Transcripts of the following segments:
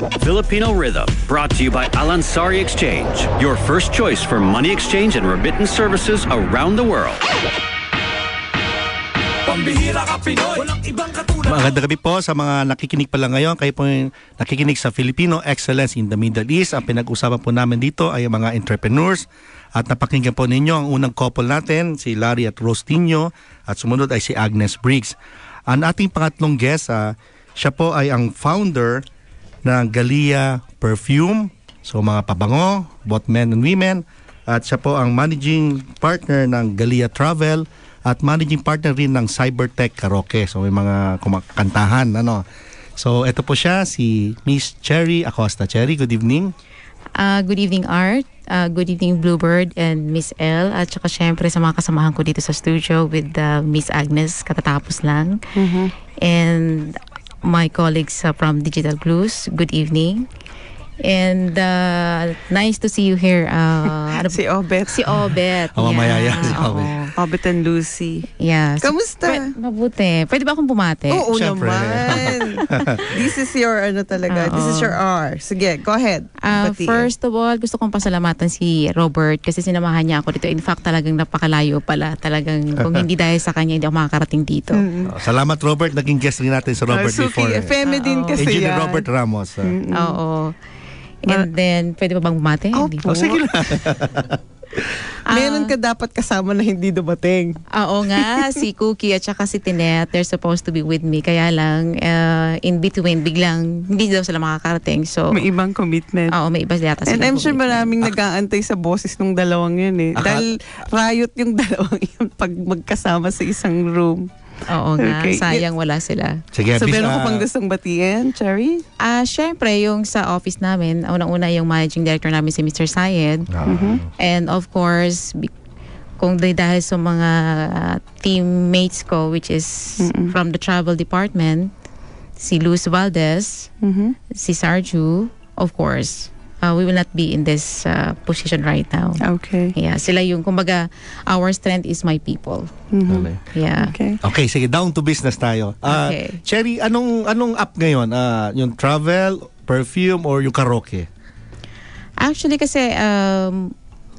Filipino Rhythm, brought to you by Alansari Exchange, your first choice for money exchange and remittance services around the world. Magandang gabi po sa mga nakikinig pa lang ngayon. Kayo po yung nakikinig sa Filipino Excellence in the Middle East. Ang pinag-usapan po namin dito ay mga entrepreneurs. At napakinggan po ninyo ang unang couple natin, si Larry at Rose Tinio. At sumunod ay si Agnes Briggs. Ang ating pangatlong guest, siya po ay ang founder ng Galia Perfume. So mga pabango, both men and women. At siya po ang managing partner ng Galia Travel. At managing partner rin ng Cybertech Karaoke. So may mga kumakantahan. So ito po siya, si Miss Cherry Acosta. Cherry, good evening. Good evening, Art. Good evening, Bluebird and Miss L. At saka syempre sa mga kasamahan ko dito sa studio with Miss Agnes, katatapos lang. And my colleagues from Digital Blues, good evening. And nice to see you here. Si Obet. Si Obet. Mamaya yan, si Obet. Obet and Lucy. Yeah. Kamusta? Mabuti. Pwede ba akong bumate? Oo Siyempre. naman. This is your talaga. This is your R. Sige, go ahead. First of all, gusto kong pasalamatan si Robert kasi sinamahan niya ako dito. In fact, talagang napakalayo pala. Talagang kung hindi dahil sa kanya, hindi ako makakarating dito. Salamat, Robert. Naging guest rin natin sa Robert before. Feme din kasi Engineer yan. Robert Ramos. Oo. And then, pwede ba bang bumate? Hindi. Sige lang. Meron ka dapat kasama na hindi dumating. Oo nga, si Cookie at saka si Tinet, they're supposed to be with me. Kaya lang, in between, biglang hindi daw sila makakarating. So, May ibang commitment. oo, may iba yata And silang I'm sure commitment. maraming nag-aantay sa boses ng dalawang yun eh. Dahil riot yung dalawang yun pag magkasama sa isang room. Oo nga, Okay. sayang wala sila. Sige, So meron ka pang gustong batiin, Cherry? Syempre, yung sa office namin, unang-una yung managing director namin si Mr. Syed. And of course, kung dahil sa mga teammates ko, which is from the travel department, si Luz Valdez, si Sarju, of course, we will not be in this position right now. Okay. Yeah, sila yung, kumbaga, our strength is my people. Yeah. Okay. Okay, sige, down to business tayo. Okay. Cherry, anong app ngayon? Yung travel, perfume, or yung karaoke? Actually kasi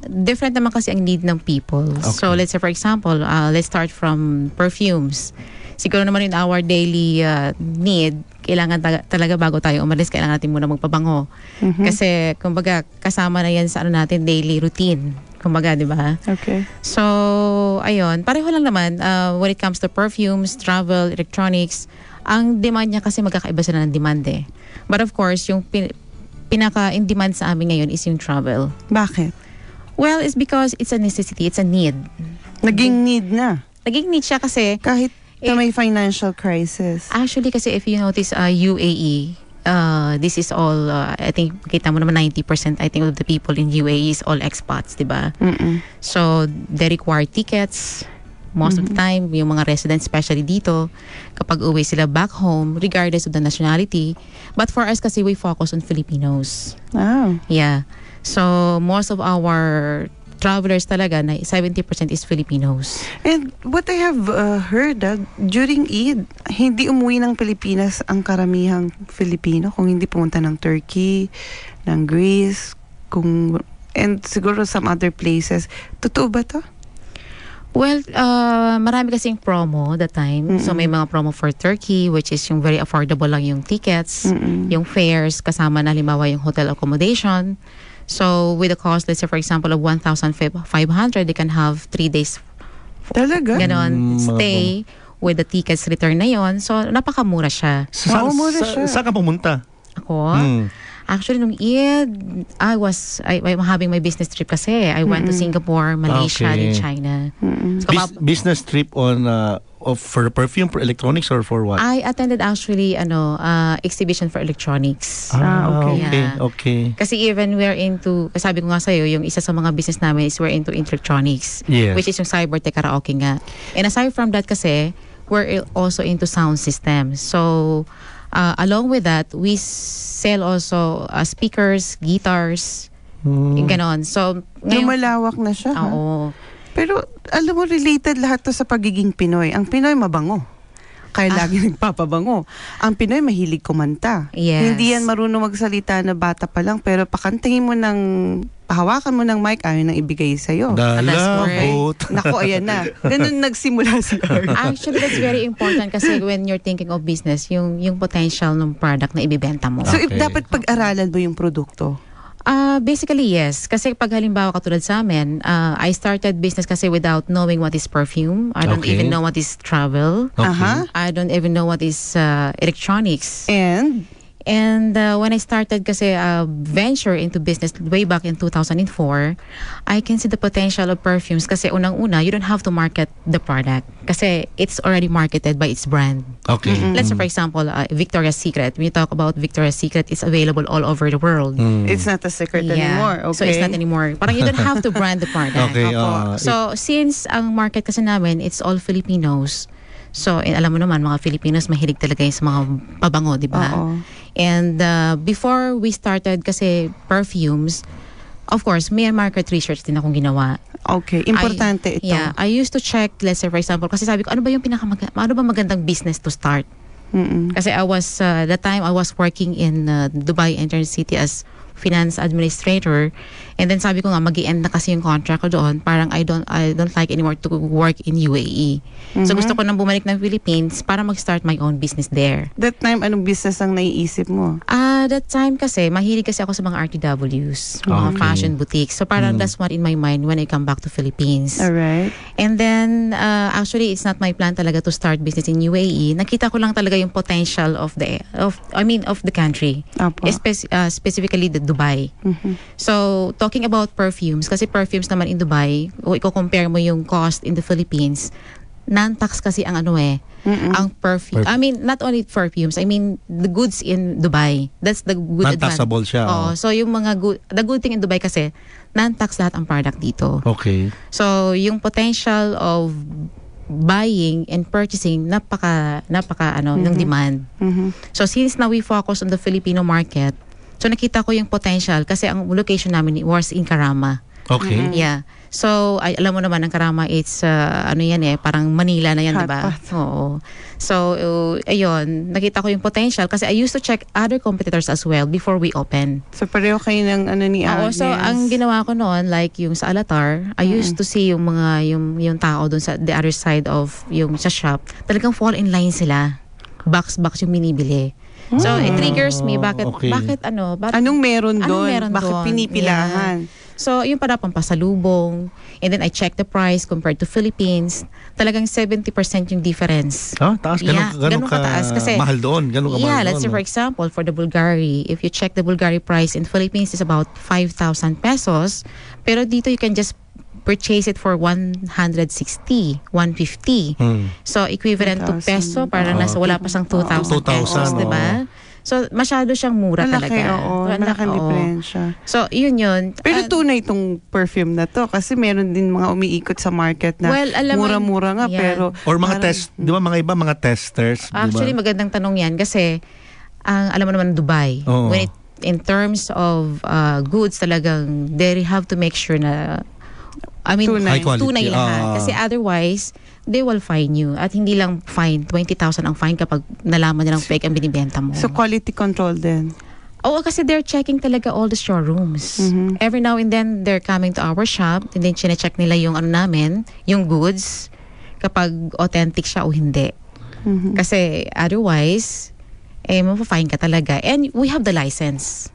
different naman kasi ang need ng people. Okay. So let's say for example, let's start from perfumes. Siguro naman in our daily need, kailangan talaga bago tayo umalis, kailangan natin muna magpabango. Kasi kumbaga kasama na yan sa natin daily routine. Kumbaga, di ba? Okay. So, ayun, pareho lang naman when it comes to perfumes, travel, electronics. Ang demand niya kasi magkakaiba sila ng demand eh. But of course, yung pinaka-in demand sa amin ngayon is yung travel. Bakit? Well, it's because it's a necessity, it's a need. Naging need na. Naging need siya kasi, Kahit na may financial crisis. actually kasi if you notice UAE, this is all, I think, kita mo naman 90% I think of the people in UAE is all expats, di ba? So, they require tickets. Most of the time, yung mga residents, especially dito, kapag uwi sila back home, regardless of the nationality. But for us kasi, we focus on Filipinos. Oh. Yeah. So, most of our travelers talaga, 70% is Filipinos. And what I have heard, during Eid, hindi umuwi ng Pilipinas ang karamihang Filipino. Kung hindi pumunta ng Turkey, ng Greece, and siguro some other places. Totoo ba to? Well, marami kasing promo that time. So may mga promo for Turkey, which is yung very affordable lang yung tickets, yung fares, kasama na halimbawa yung hotel accommodation. So with the cost, let's say for example of 1,500, they can have 3 days Talaga? ganon stay with the tickets return na yon. So napakamura siya. Mura siya. Saan ka pumunta? Ako, actually nung Eid, I'm having my business trip kasi. I went to Singapore, Malaysia, Okay. and China. So, Business trip on for perfume, for electronics, or for what? I attended actually exhibition for electronics. Okay, Yeah. okay. Kasi even we're into, sabi ko nga sa'yo, yung isa sa mga business namin is we're into electronics. Yes. Which is yung Cybertech Karaoke nga. And aside from that kasi, we're also into sound systems. So, along with that, we sell also speakers, guitars, yung ganon. So, Lumalawak na siya. oo. Pero alam mo, related lahat to sa pagiging Pinoy. Ang Pinoy mabango. kaya lagi nagpapabango. Ang Pinoy mahilig kumanta. Yes. Hindi yan marunong magsalita na bata pa lang, pero pakantingin mo pahawakan mo ng mic, ayaw nang ibigay sa'yo. Dalabot. Naku, ayan na. Ganun nagsimula si Art. Actually, that's very important kasi when you're thinking of business, yung potential ng product na ibibenta mo. So, Okay. dapat pag-aralan mo yung produkto. Basically, yes. Kasi pag halimbawa katulad sa amin, I started business kasi without knowing what is perfume. I don't Okay. even know what is travel. Okay. Aha. I don't even know what is electronics. And And when I started kasi venture into business way back in 2004, I can see the potential of perfumes kasi unang-una, you don't have to market the product kasi it's already marketed by its brand. Okay. Let's say for example, Victoria's Secret. When you talk about Victoria's Secret, it's available all over the world. it's not a secret anymore. Okay. So it's not anymore. Parang you don't have to brand the product. Okay. Opo. So since ang market kasi namin, it's all Filipinos. So, alam mo naman, mga Filipinos mahilig talaga yung sa mga pabango, di ba? Oo. And before we started kasi perfumes, of course, may market research din akong ginawa. Okay. Importante ito. Yeah, I used to check, let's say for example, kasi sabi ko, ano ba magandang business to start? Kasi that time I was working in Dubai Intercity as finance administrator, and then sabi ko nga mag-i-end na kasi yung contract ko doon, parang I don't like anymore to work in UAE. So gusto ko nang bumalik ng Philippines para mag-start my own business there. That time, anong business ang naiisip mo? That time kasi mahilig kasi ako sa mga RTWs, mga Okay. fashion boutiques. So parang that's what in my mind when I come back to Philippines. Alright. And then actually it's not my plan talaga to start business in UAE. Nakita ko lang talaga yung potential of the country. Apo. Specifically the Dubai. So talking about perfumes, kasi perfumes naman in Dubai, o i-compare mo yung cost in the Philippines, non-tax kasi ang ang perfume. I mean, not only perfumes, I mean the goods in Dubai. That's the good Non-taxable siya. Oo. So yung the good thing in Dubai kasi, non-tax lahat ang product dito. Okay. So, yung potential of buying and purchasing ng demand. So, since now we focus on the Filipino market, so nakita ko yung potential kasi ang location namin was in Karama. Okay. Yeah. So, alam mo naman ang Karama, it's parang Manila na yan, di ba? Hotspot. Oo. So, ayun, nakita ko yung potential kasi I used to check other competitors as well before we open. So, pareho kayo ng ni Oo, Agnes. so ang ginawa ko noon, like yung sa Alatar, I used to see yung yung tao doon sa the other side of yung sa shop, talagang fall in line sila. Box yung minibili. So it triggers me Okay. Anong meron doon? meron Bakit doon? pinipilahan? Yeah. So, yung para pampasalubong. And then I check the price compared to Philippines. Talagang 70% yung difference. Taas. Yeah, Ganun ganun kataas. Kasi, mahal doon. Ganun ka mahal yeah, doon. let's say for example, for the Bulgari, if you check the Bulgari price in Philippines is about 5,000 pesos. Pero dito you can just purchase it for 160, 150. So, equivalent to 2,000. peso, parang nasa wala pa siyang 2,000 pesos, 2,000, diba? So, masyado siyang mura Malaki, talaga. oo. Malaking Oo. diferensya. So, yun. Pero tunay itong perfume na to kasi meron din mga umiikot sa market na Well, alam mo, mura-mura nga yeah. pero Or mga parang- di ba mga iba, mga testers. Actually, di ba? magandang tanong yan kasi alam mo naman Dubai, Oo. in terms of goods talagang they have to make sure na Tunay. High quality. tunay lahat. Kasi otherwise, they will fine you. At hindi lang fine, 20,000 ang fine kapag nalaman nilang fake ang binibenta mo. So quality control din. Oo, kasi they're checking talaga all the showrooms. Every now and then, they're coming to our shop and then chinecheck nila yung namin, yung goods, kapag authentic siya o hindi. Kasi otherwise, mapafine ka talaga. And we have the license.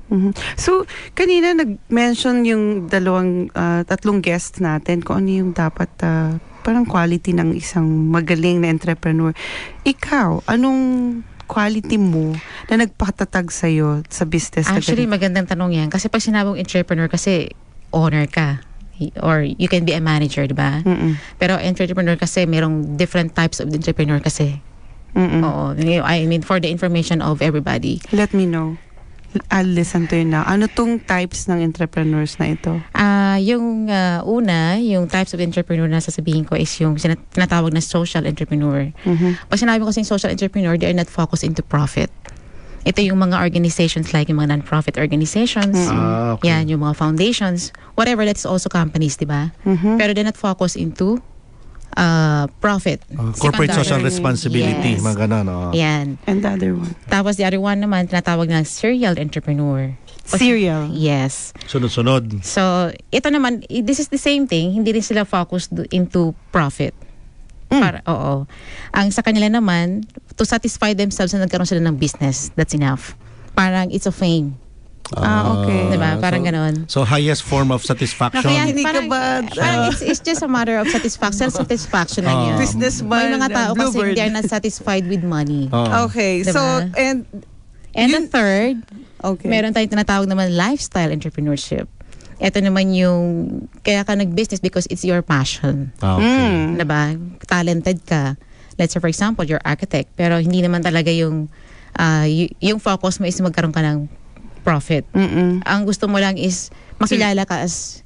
So, kanina nag-mention yung tatlong guests natin kung ano yung dapat parang quality ng isang magaling na entrepreneur. Ikaw, anong quality mo na nagpatatag sa'yo sa business? Actually, magandang tanong yan. Kasi pag sinabong entrepreneur, kasi owner ka. Or you can be a manager, di ba? Pero entrepreneur kasi, merong different types of entrepreneur kasi. Oo. I mean, for the information of everybody. Let me know. I'll listen to you now. Ano tong types ng entrepreneurs na ito? Yung una, yung types of entrepreneur na sasabihin ko is yung tinatawag na social entrepreneur. Pag sinabi ko kasing social entrepreneur, they are not focused into profit. Ito yung mga organizations like yung mga non-profit organizations. Okay. Yan, yung mga foundations. Whatever, that's also companies, di ba? Pero they're not focused into profit. Corporate Secondary. social responsibility, Yes. mga ganon. Oh. Yan. And the other one? Tapos the other one naman, tinatawag na serial entrepreneur. Serial. Yes. Sunod-sunod. So, ito naman, this is the same thing. Hindi rin sila focused into profit. Oo. Ang sa kanila naman, to satisfy themselves na nagkaroon sila ng business, that's enough. Parang it's a fame. Okay. Diba? Parang ganon. So, highest form of satisfaction. Kaya Hindi ka parang, ba, parang it's just a matter of self-satisfaction lang yun. businessman, May mga tao kasi Bluebird. they're not satisfied with money. Okay. Diba? So, and And the third, okay. meron tayong tinatawag naman lifestyle entrepreneurship. Ito naman yung, kaya ka nag-business because it's your passion. Okay. Diba? Talented ka. Let's say for example, you're architect, pero hindi naman talaga yung yung focus mo is magkaroon ka ng profit. Ang gusto mo lang is makilala ka as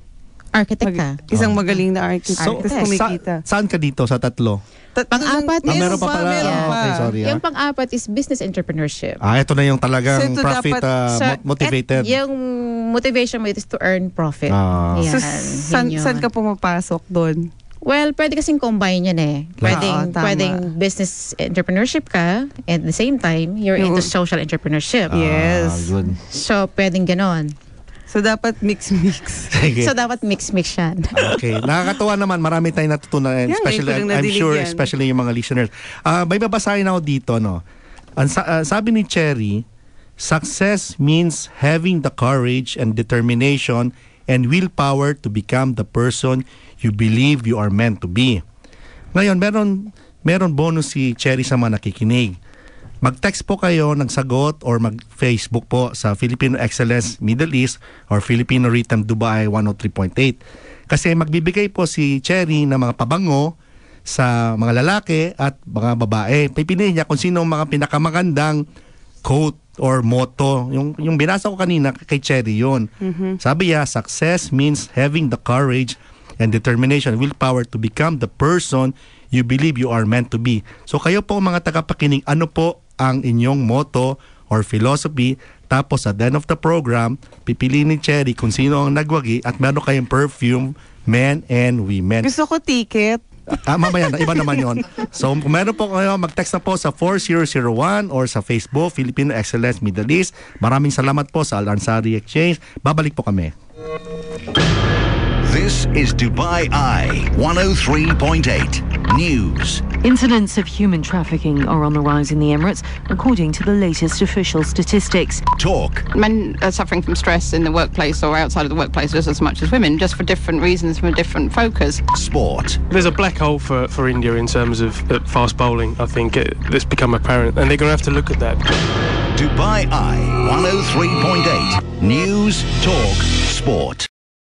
architect ka. Isang magaling na architect. So, Tapos kumikita. saan ka dito sa tatlo? Pang-apat is, meron pa pala. Yeah. Okay, sorry. Yung pang-apat is business entrepreneurship. Ito na yung talagang So, ito profit dapat- motivated. Yung motivation mo is to earn profit. So, Yan, yun saan yun. ka pumapasok doon? Well, pwede kasing combine yan eh. Oo, tama. Pwedeng business entrepreneurship ka and at the same time, you're into social entrepreneurship. Yes. Good. So, pwedeng ganon. So, dapat mix-mix. Sige. So, dapat mix-mix yan. Okay. Nakakatuwa naman. Marami tayong natutunan. Yan, Especially, ngayon ko lang I'm nadinig sure, yan. especially yung mga listeners. May babasahin ako dito, no? Sabi ni Cherry, success means having the courage and determination and willpower to become the person you believe you are meant to be. Ngayon, meron bonus si Cherry sa mga nakikinig. Mag-text po kayo, nagsagot, or mag-Facebook po sa Filipino Excellence Middle East or Filipino Rhythm Dubai 103.8. Kasi magbibigay po si Cherry ng mga pabango sa mga lalaki at mga babae. Pipiliin niya kung sino ang mga pinakamagandang quote or motto. Yung binasa ko kanina kay Cherry yun. Sabi niya, success means having the courage and determination, willpower to become the person you believe you are meant to be. So kayo po mga tagapakinig, ano po ang inyong motto or philosophy? Tapos at the end of the program, pipiliin ni Cherry kung sino ang nagwagi at meron kayong perfume, men and women. Gusto ko ticket. Mamaya na, iba naman yon. So kung meron po kayo, mag-text na po sa 4001 or sa Facebook, Filipino Excellence Middle East. Maraming salamat po sa Al-Ansari Exchange. Babalik po kami. This is Dubai Eye 103.8 News. Incidents of human trafficking are on the rise in the Emirates, according to the latest official statistics. Talk. Men are suffering from stress in the workplace or outside of the workplace just as much as women, just for different reasons, from a different focus. Sport. There's a black hole for India in terms of fast bowling. I think it's become apparent, and they're going to have to look at that. Dubai Eye 103.8 News, Talk, Sport.